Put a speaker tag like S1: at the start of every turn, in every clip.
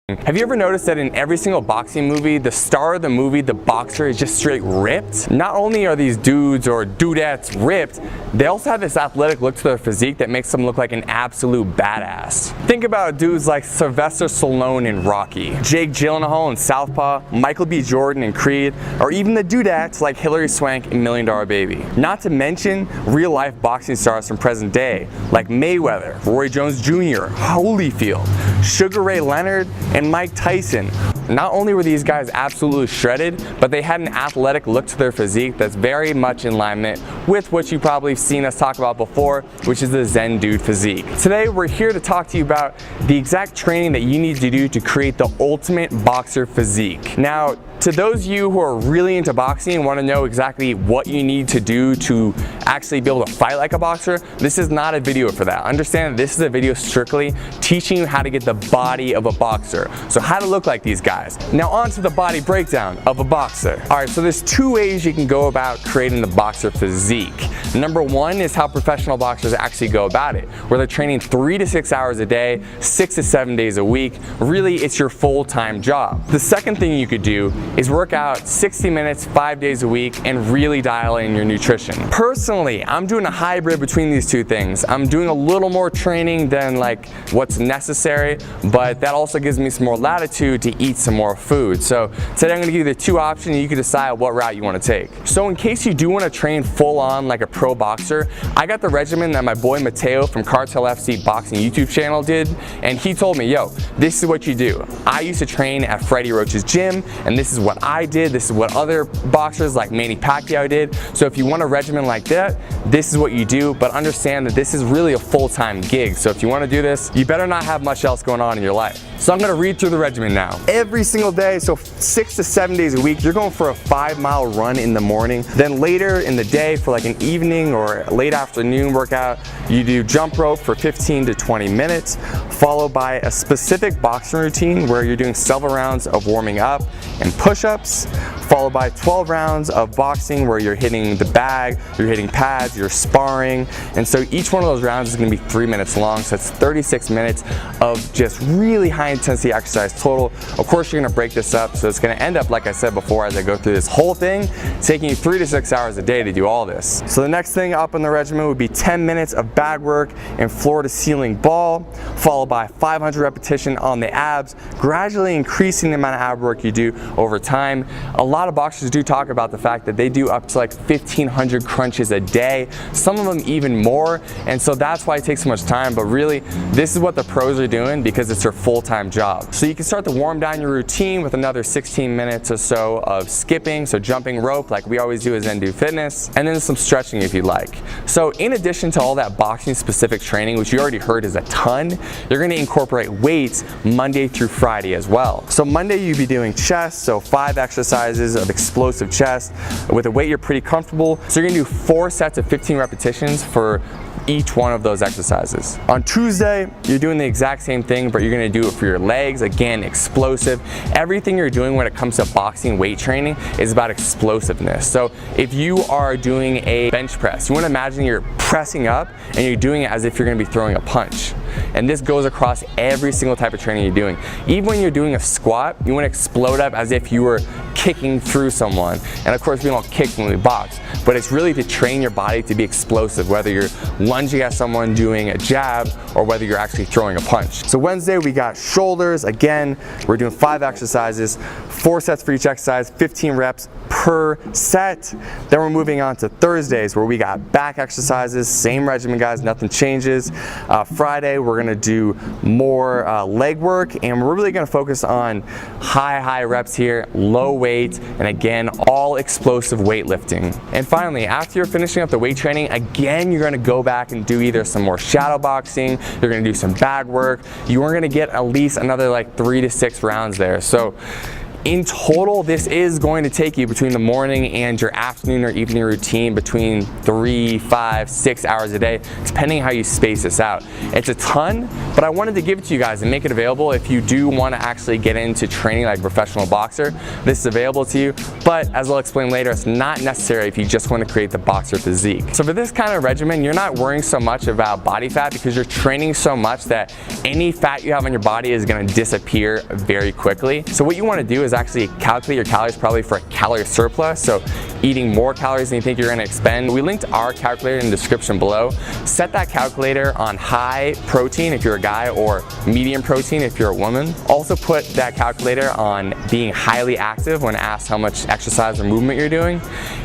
S1: Have you ever noticed that in every single boxing movie, the star of the movie, the boxer, is just straight ripped? Not only are these dudes or dudettes ripped, they also have this athletic look to their physique that makes them look like an absolute badass. Think about dudes like Sylvester Stallone in Rocky, Jake Gyllenhaal in SOUTHPAW, Michael B. Jordan in Creed, or even the dudettes like Hilary Swank in $1 Million Baby. Not to mention real-life boxing stars from present day, like Mayweather, Roy Jones Jr., Holyfield, Sugar Ray Leonard, and Mike Tyson. Not only were these guys absolutely shredded, but they had an athletic look to their physique that's very much in alignment with what you've probably seen us talk about before, which is the Zen Dude physique. Today, we're here to talk to you about the exact training that you need to do to create the ultimate boxer physique. Now, to those of you who are really into boxing and want to know exactly what you need to do to actually be able to fight like a boxer, this is not a video for that. Understand that this is a video strictly teaching you how to get the body of a boxer. So how to look like these guys. Now on to the body breakdown of a boxer. Alright, so there's two ways you can go about creating the boxer physique. Number one is how professional boxers actually go about it, where they're training 3 to 6 hours a day, 6 to 7 days a week. Really, it's your full-time job. The second thing you could do is work out 60 minutes, 5 days a week, and really dial in your nutrition. Personally, I'm doing a hybrid between these two things. I'm doing a little more training than like what's necessary, but that also gives me some more latitude to eat some more food. So today I'm gonna give you the two options and you can decide what route you wanna take. So in case you do wanna train full on like a pro boxer, I got the regimen that my boy Mateo from Cartel FC Boxing YouTube channel did, and he told me, yo, this is what you do. I used to train at Freddie Roach's gym, and this is what I did, this is what other boxers like Manny Pacquiao did. So if you want a regimen like that, this is what you do, but understand that this is really a full-time gig. So if you want to do this, you better not have much else going on in your life. So I'm going to read through the regimen now. Every single day, so 6 to 7 days a week, you're going for a 5-mile run in the morning. Then later in the day for like an evening or late afternoon workout, you do jump rope for 15 to 20 minutes, followed by a specific boxing routine where you're doing several rounds of warming up and push-ups, followed by 12 rounds of boxing where you're hitting the bag, you're hitting pads, you're sparring. And so each one of those rounds is going to be 3 minutes long, so it's 36 minutes of just really high intensity exercise total. Of course, you're going to break this up, so it's going to end up, like I said before, as I go through this whole thing, taking you 3 to 6 hours a day to do all this. So the next thing up on the regimen would be 10 minutes of bag work and floor to ceiling ball, followed by 500 repetition on the abs, gradually increasing the amount of ab work you do over time. A lot of boxers do talk about the fact that they do up to like 1,500 crunches a day, some of them even more, and so that's why it takes so much time. But really, this is what the pros are doing because it's their full-time job. So you can start to warm down your routine with another 16 minutes or so of skipping, so jumping rope like we always do as Zen Dude Fitness, and then some stretching if you'd like. So in addition to all that boxing specific training, which you already heard is a ton, you're going to incorporate weights Monday through Friday as well. So Monday you'll be doing chest, so 5 exercises of explosive chest with a weight you're pretty comfortable. So you're going to do 4 sets of 15 repetitions for each one of those exercises. On Tuesday, you're doing the exact same thing, but you're gonna do it for your legs. Again, explosive. Everything you're doing when it comes to boxing weight training is about explosiveness. So if you are doing a bench press, you wanna imagine you're pressing up and you're doing it as if you're gonna be throwing a punch. And this goes across every single type of training you're doing. Even when you're doing a squat, you wanna explode up as if you were kicking through someone. And of course, we don't kick when we box, but it's really to train your body to be explosive, whether you're lunging at someone doing a jab or whether you're actually throwing a punch. So Wednesday we got shoulders. Again, we're doing 5 exercises, 4 sets for each exercise, 15 reps per set. Then we're moving on to Thursdays where we got back exercises, same regimen guys, nothing changes. Friday we're gonna do more leg work, and we're really gonna focus on high reps here, low weight, and again, all explosive weightlifting. And finally, after you're finishing up the weight training, again, you're gonna go back and do either some more shadow boxing, you're gonna do some bag work, you are gonna get at least another like 3 to 6 rounds there. So In total, this is going to take you between the morning and your afternoon or evening routine between 3, 5, 6 hours a day, depending how you space this out. It's a ton, but I wanted to give it to you guys and make it available if you do want to actually get into training like a professional boxer. This is available to you, but as I'll explain later, it's not necessary if you just want to create the boxer physique. So for this kind of regimen, you're not worrying so much about body fat because you're training so much that any fat you have on your body is going to disappear very quickly. So what you want to do is actually calculate your calories probably for a calorie surplus, so eating more calories than you think you're going to expend. We linked our calculator in the description below. Set that calculator on high protein if you're a guy or medium protein if you're a woman. Also put that calculator on being highly active when asked how much exercise or movement you're doing,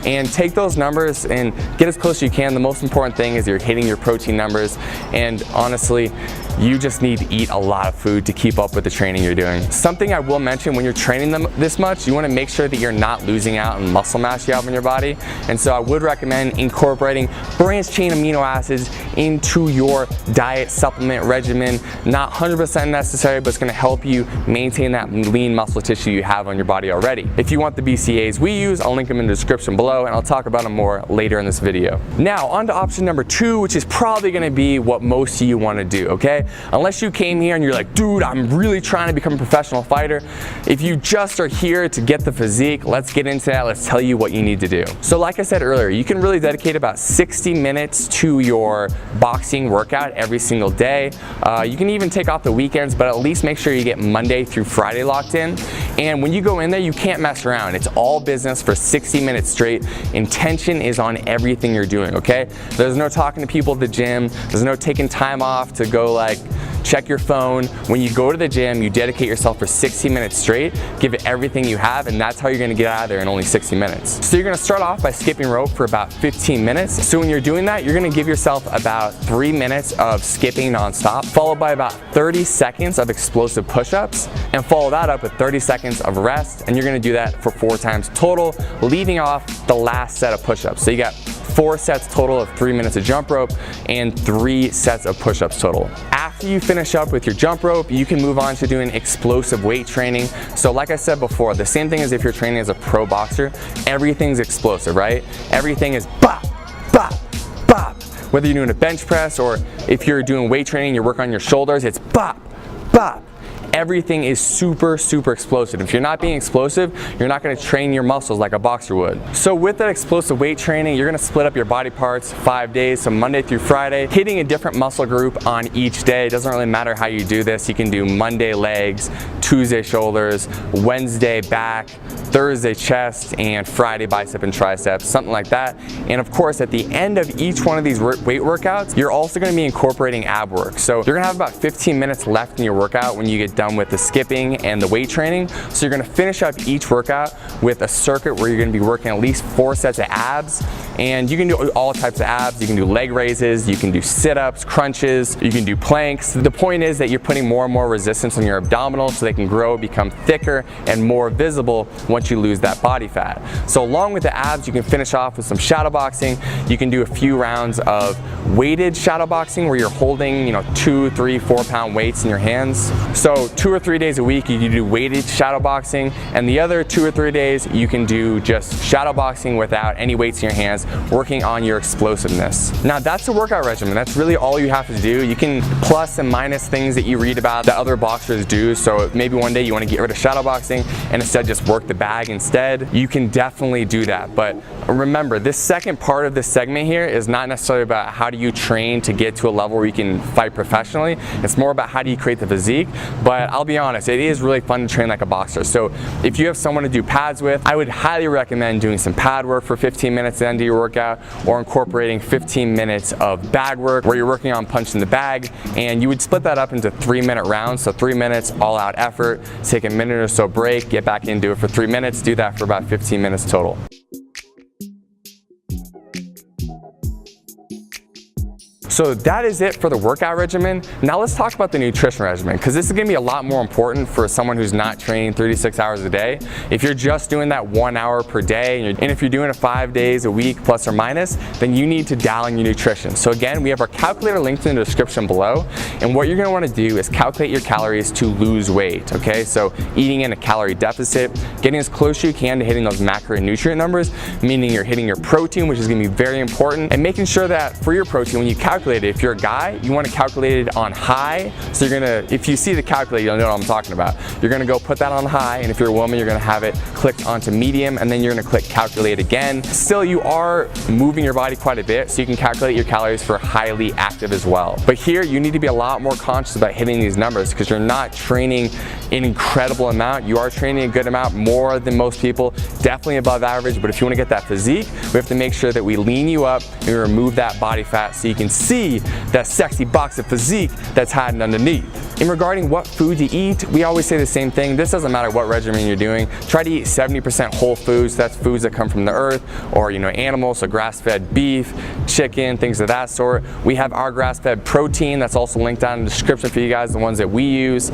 S1: and take those numbers and get as close as you can. The most important thing is you're hitting your protein numbers, and honestly, you just need to eat a lot of food to keep up with the training you're doing. Something I will mention, when you're training them this much, you want to make sure that you're not losing out on muscle mass you have in your body. And so I would recommend incorporating branched chain amino acids into your diet supplement regimen. Not 100% necessary, but it's going to help you maintain that lean muscle tissue you have on your body already. If you want the BCAAs we use, I'll link them in the description below, and I'll talk about them more later in this video. Now, on to option number 2, which is probably going to be what most of you want to do, okay? Unless you came here and you're like, dude, I'm really trying to become a professional fighter. If you just are here to get the physique, let's get into that. Let's tell you what you need to do. So like I said earlier, you can really dedicate about 60 minutes to your boxing workout every single day. You can even take off the weekends, but at least make sure you get Monday through Friday locked in. And when you go in there, you can't mess around. It's all business for 60 minutes straight. Intention is on everything you're doing, okay? There's no talking to people at the gym. There's no taking time off to go like check your phone. When you go to the gym, you dedicate yourself for 60 minutes straight, give it everything you have, and that's how you're gonna get out of there in only 60 minutes. So you're gonna start off by skipping rope for about 15 minutes. So when you're doing that, you're gonna give yourself about 3 minutes of skipping nonstop, followed by about 30 seconds of explosive push-ups, and follow that up with 30 seconds of rest, and you're gonna do that for 4 times total, leaving off the last set of push-ups. So you got 4 sets total of 3 minutes of jump rope and 3 sets of push-ups total. After you finish up with your jump rope, you can move on to doing explosive weight training. So like I said before, the same thing as if you're training as a pro boxer, everything's explosive, right? Everything is bop, bop, bop. Whether you're doing a bench press or if you're doing weight training, you work on your shoulders, it's bop, bop. Everything is super, super explosive. If you're not being explosive, you're not gonna train your muscles like a boxer would. So with that explosive weight training, you're gonna split up your body parts 5 days, so Monday through Friday, hitting a different muscle group on each day. It doesn't really matter how you do this. You can do Monday legs, Tuesday shoulders, Wednesday back, Thursday chest, and Friday bicep and triceps, something like that. And of course, at the end of each one of these weight workouts, you're also gonna be incorporating ab work. So you're gonna have about 15 minutes left in your workout when you get done with the skipping and the weight training. So you're gonna finish up each workout with a circuit where you're gonna be working at least 4 sets of abs. And you can do all types of abs. You can do leg raises, you can do sit-ups, crunches, you can do planks. The point is that you're putting more and more resistance on your abdominals so they can grow, become thicker, and more visible once you lose that body fat. So along with the abs, you can finish off with some shadow boxing. You can do a few rounds of weighted shadow boxing where you're holding, 2, 3, 4 pound weights in your hands. So 2 or 3 days a week, you can do weighted shadow boxing, and the other 2 or 3 days, you can do just shadow boxing without any weights in your hands, working on your explosiveness. Now that's a workout regimen. That's really all you have to do. You can plus and minus things that you read about that other boxers do. So maybe one day you want to get rid of shadow boxing and instead just work the bag instead. You can definitely do that. But remember, this second part of this segment here is not necessarily about how do you train to get to a level where you can fight professionally. It's more about how do you create the physique. But I'll be honest, it is really fun to train like a boxer. So if you have someone to do pads with, I would highly recommend doing some pad work for 15 minutes at the end of your workout, or incorporating 15 minutes of bag work where you're working on punching the bag, and you would split that up into 3-minute rounds. So 3 minutes all out effort, take a minute or so break, get back in, do it for 3 minutes, do that for about 15 minutes total. So that is it for the workout regimen. Now let's talk about the nutrition regimen, because this is gonna be a lot more important for someone who's not training 36 hours a day. If you're just doing that 1 hour per day, and if you're doing it 5 days a week plus or minus, then you need to dial in your nutrition. So again, we have our calculator linked in the description below, and what you're gonna wanna do is calculate your calories to lose weight, okay? So eating in a calorie deficit, getting as close as you can to hitting those macronutrient numbers, meaning you're hitting your protein, which is gonna be very important, and making sure that for your protein, when you calculate it, if you're a guy, you wanna calculate it on high. So you're gonna, if you see the calculator, you'll know what I'm talking about. You're gonna go put that on high, and if you're a woman, you're gonna have it clicked onto medium, and then you're gonna click calculate again. Still, you are moving your body quite a bit, so you can calculate your calories for highly active as well. But here, you need to be a lot more conscious about hitting these numbers, because you're not training an incredible amount. You are training a good amount, more than most people, definitely above average. But if you wanna get that physique, we have to make sure that we lean you up and we remove that body fat so you can see that sexy box of physique that's hiding underneath. In regarding what food to eat, we always say the same thing. This doesn't matter what regimen you're doing. Try to eat 70% whole foods. That's foods that come from the earth, or animals, so grass-fed beef, chicken, things of that sort. We have our grass-fed protein that's also linked down in the description for you guys, the ones that we use.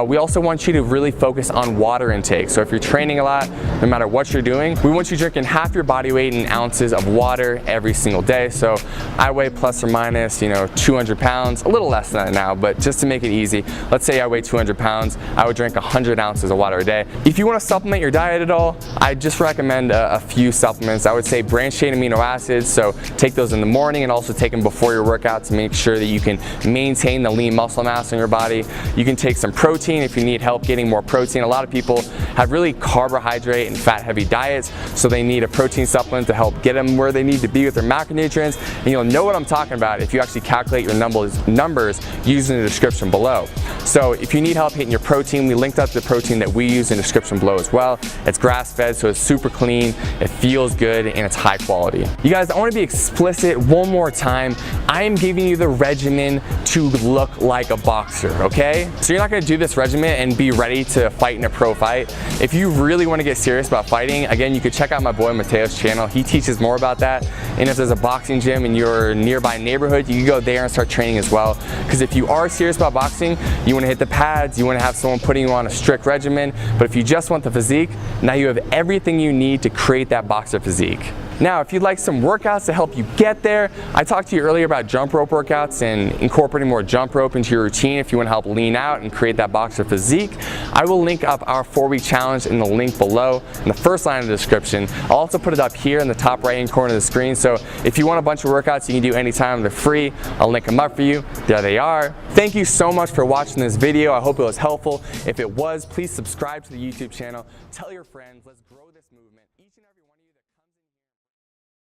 S1: We also want you to really focus on water intake. So if you're training a lot, no matter what you're doing, we want you drinking half your body weight in ounces of water every single day. So I weigh plus or minus 200 pounds, a little less than that now, but just to make it easy, let's say I weigh 200 pounds, I would drink 100 ounces of water a day. If you want to supplement your diet at all, I just recommend a few supplements. I would say branched chain amino acids, so take those in the morning and also take them before your workout to make sure that you can maintain the lean muscle mass in your body. You can take some protein if you need help getting more protein. A lot of people have really carbohydrate and fat heavy diets, so they need a protein supplement to help get them where they need to be with their macronutrients. And you'll know what I'm talking about if you actually calculate your numbers using the description below. So if you need help hitting your protein, we linked up the protein that we use in the description below as well. It's grass-fed, so it's super clean, it feels good, and it's high quality. You guys, I want to be explicit one more time. I am giving you the regimen to look like a boxer, okay? So you're not going to do this regimen and be ready to fight in a pro fight. If you really want to get serious about fighting, again, you could check out my boy Mateo's channel. He teaches more about that. And if there's a boxing gym in your nearby neighborhood, you can go there and start training as well. Because if you are serious about boxing, you want to hit the pads, you want to have someone putting you on a strict regimen. But if you just want the physique, now you have everything you need to create that boxer physique. Now, if you'd like some workouts to help you get there, I talked to you earlier about jump rope workouts and incorporating more jump rope into your routine if you want to help lean out and create that boxer physique. I will link up our 4-week challenge in the link below in the first line of the description. I'll also put it up here in the top right hand corner of the screen. So if you want a bunch of workouts you can do anytime, they're free. I'll link them up for you. There they are. Thank you so much for watching this video. I hope it was helpful. If it was, please subscribe to the YouTube channel. Tell your friends. Let's grow this movement.